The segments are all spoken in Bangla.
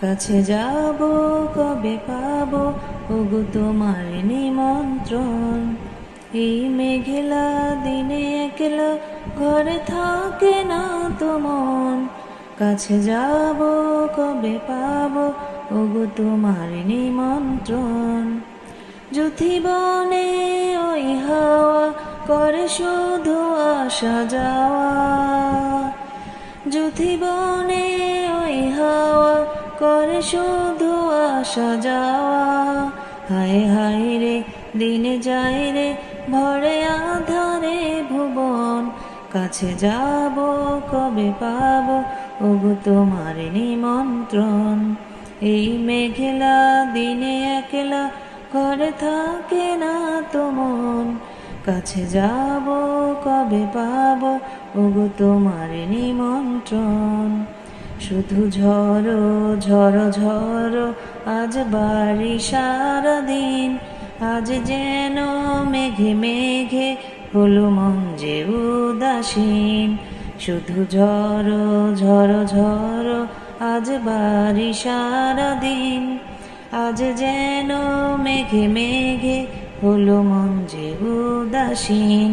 কাছে যাব কবে পাবো ওগো তোমার নিমন্ত্রণ। এই মেঘলা দিনে একলা ঘরে থাকে না তো মন, কাছে যাব কবে পাবো ওগো তোমার নিমন্ত্রণ। যুথিবনে ওই হাওয়া করে শুধু আসা যাওয়া, যুথিবনে ওই হাওয়া করে শুধু আসা যাওয়া। হায় হায় রে দিনে যায় রে ভরে আধারে ভুবন, কাছে যাব কবে পাবো ওগো তোমার নিমন্ত্রণ। এই মেঘলা দিনে একলা ঘরে থাকে না তো মন, কাছে যাব কবে পাবো ওগো তোমার নিমন্ত্রণ। শুধু ঝড়ো ঝড়ো ঝড়ো আজ বাড়ি সারাদিন, আজ যেন মেঘে মেঘে হলো মন যে উদাসীন। শুধু ঝড়ো ঝড়ো ঝড়ো আজ বাড়ি সারাদিন, আজ যেন মেঘে মেঘে হলো মন যে উদাসীন।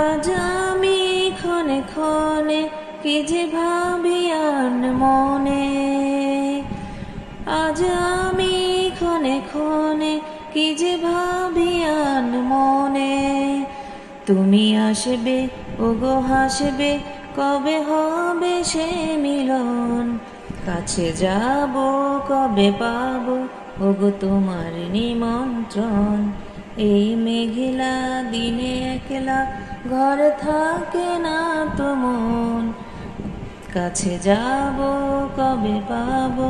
আজ আমি ক্ষণে ক্ষণে কি যে ভাবি আন মনে, আজ আমি ক্ষণে ক্ষণে কি যে ভাবি আন মনে। তুমি আসবে ওগো হাসবে কবে হবে সে মিলন, কাছে যাব কবে পাবো ওগো তোমার নিমন্ত্রণ। এই মেঘলা দিনে একলা ঘরে থাকে না তো মন, কাছে যাব কবে পাবো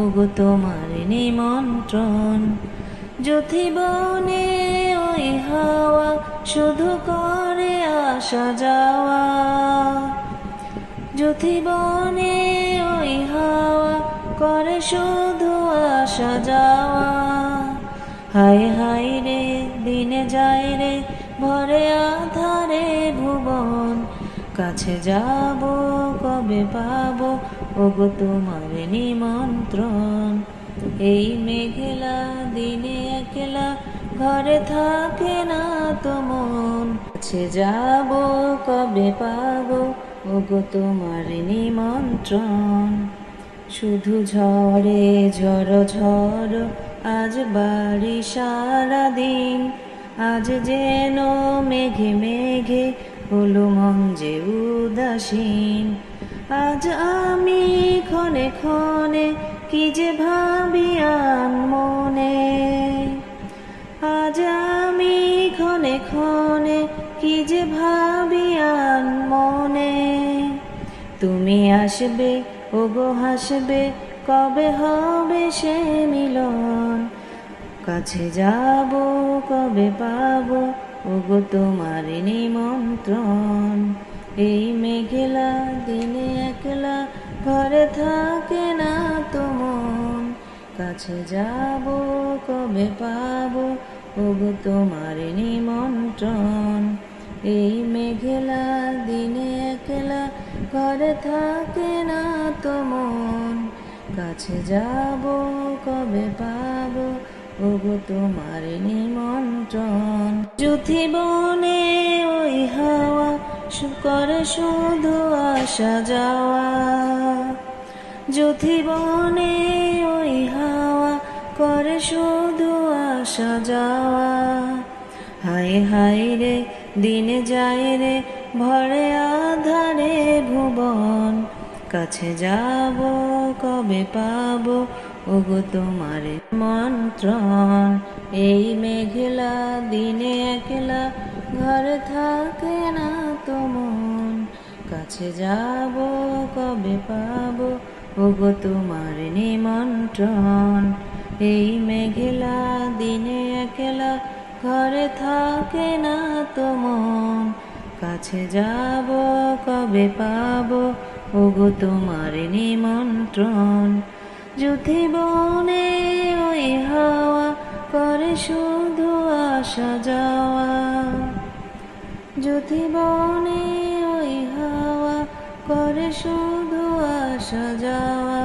ওগো তোমার নিমন্ত্রণ। যুথিবনে ওই হাওয়া শুধু করে আসা যাওয়া, যুথিবনে ওই হাওয়া করে শুধু আসা যাওয়া। হায় হায় রে দিনে যায় রে ভরে আধারে ভুবন, কাছে যাব কবে পাবো ওগো তোমার নিমন্ত্রণ। এই মেঘলা দিনে একলা ঘরে থাকে না তো মন, কাছে যাব কবে পাবো ওগো তোমার নিমন্ত্রণ। শুধু ঝড়ে ঝড়ো ঝড়ো আজ বাড়ি সারাদিন, আজ যেন মেঘে মেঘে হলো মন যে উদাসীন। আজ আমি ক্ষণে ক্ষণে কি যে ভাবি আন মনে, আজ আমি ক্ষণে ক্ষণে কি যে ভাবি আন মনে। তুমি আসবে ওগো হাসবে কবে হবে সে মিলন, কাছে যাব কবে পাবো ওগো তোমার নিমন্ত্রণ। এই মেঘলা দিনে একলা ঘরে থাকে না তো মন, কাছে যাব কবে পাবো ওগো তোমার নিমন্ত্রণ। এই মেঘলা দিনে একলা ঘরে থাকে না তো মন, কাছে যাব কবে পাবো ওগো তোমার নিমন্ত্রণ। যুথিবনে ওই হাওয়া করে শুধু আসা যাওয়া, যুথিবনে ওই হাওয়া করে শুধু আসা যাওয়া। হায় হায় রে দিনে যায় রে ভরে আধারে ভুবন, কাছে যাব কবে পাবো ওগো তোমার নিমন্ত্রণ। এই মেঘলা দিনে একলা ঘরে থাকে না তো মন, কাছে যাব কবে পাবো ওগো তোমার নিমন্ত্রণ। এই মেঘলা দিনে একলা ঘরে থাকে না তো মন, কাছে যাব কবে পাবো ওগো তোমার নিমন্ত্রণ। যুথিবনে ওই হাওয়া করে শুধু আসা যাওয়া, যুথিবনে ওই হাওয়া করে শুধু আসা যাওয়া।